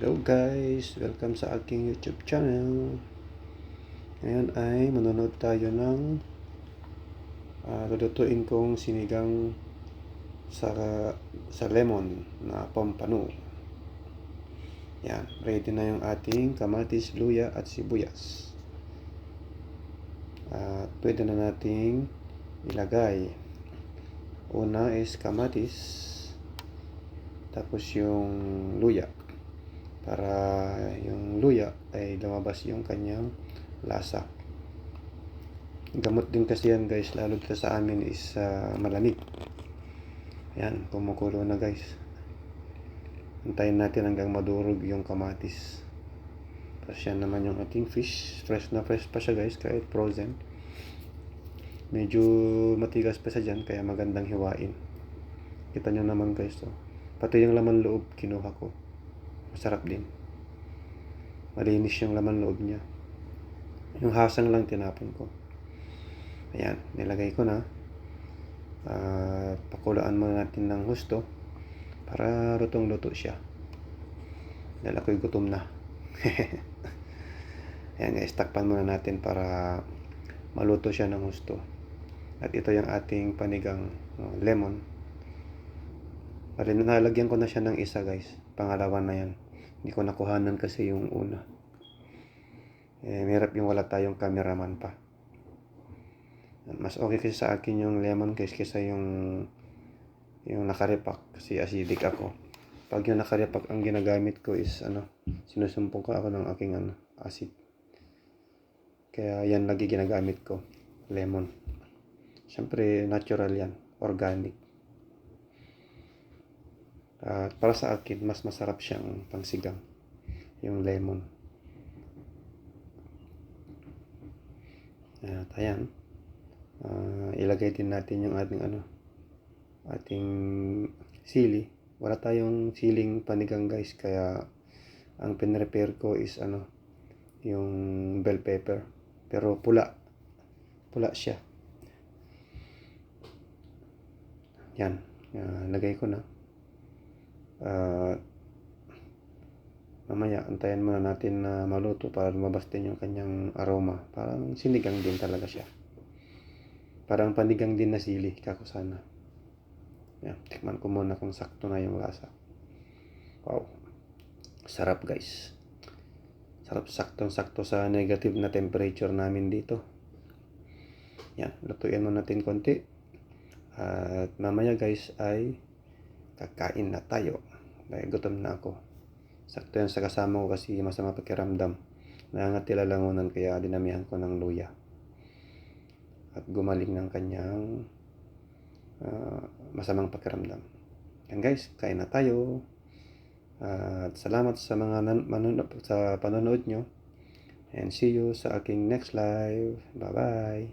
Hello guys! Welcome sa aking YouTube channel. Ngayon ay manonood tayo ng lulutuin kong sinigang sa lemon na pampano. Yan, ready na yung ating kamatis, luya at sibuyas. At pwede na nating ilagay. Una is kamatis, tapos yung luya. Para yung luya ay lumabas yung kanyang lasa. Gamot din kasi yan guys, lalo dito sa amin is malamig. Ayan, kumukulo na guys. Antayin natin hanggang madurog yung kamatis. Tapos yan naman yung ating fish. Fresh na fresh pa siya guys, kahit frozen. Medyo matigas pa siya dyan, kaya magandang hiwain. Kita nyo naman guys, oh. Pati yung laman loob kinuha ko. Masarap din. Malinis yung laman loob niya. Yung hasang lang tinapon ko. Ayan, nilagay ko na. Pakulaan muna natin ng husto para lutong-luto siya. Dahil ako'y gutom na. Ayan guys, takpan muna natin para maluto siya ng husto. At ito yung ating panigang lemon. Nalagyan ko na siya ng isa guys. Pangalawa na yan. Hindi ko nakuhanan kasi yung una. Mahirap yung wala tayong cameraman pa. Mas okay kasi sa akin yung lemon guys kaysa yung nakarepak. Kasi acidic ako. Pag yung nakarepak ang ginagamit ko is sinusumpong ko ako ng aking acid. Kaya yan lagi ginagamit ko. Lemon. Siyempre natural yan. Organic. At para sa akin, mas masarap siyang pangsigang, yung lemon. At ayan, ilagay din natin yung ating sili. Wala tayong siling panigang guys, kaya ang pinrepare ko is yung bell pepper. Pero pula siya. Yan, lagay ko na. Mamaya antayin muna natin na maluto para lumabas din yung kanyang aroma. Parang sinigang din talaga siya. Parang panigang din na sili, kako sana. Yan, tikman ko muna kung sakto na yung lasa. Wow, sarap guys. Sarap, saktong-sakto sa negative na temperature namin dito. Yan, lutuin muna natin konti. At mamaya guys ay kakain na tayo. Dahil gutom na ako. Sakto yan sa kasama ko kasi masama pakiramdam. Nangangatila langunan kaya dinamihan ko ng luya. At gumaling ng kanyang masamang pakiramdam. Yan guys, kain na tayo. At salamat sa mga sa panonood nyo. And see you sa aking next live. Bye bye.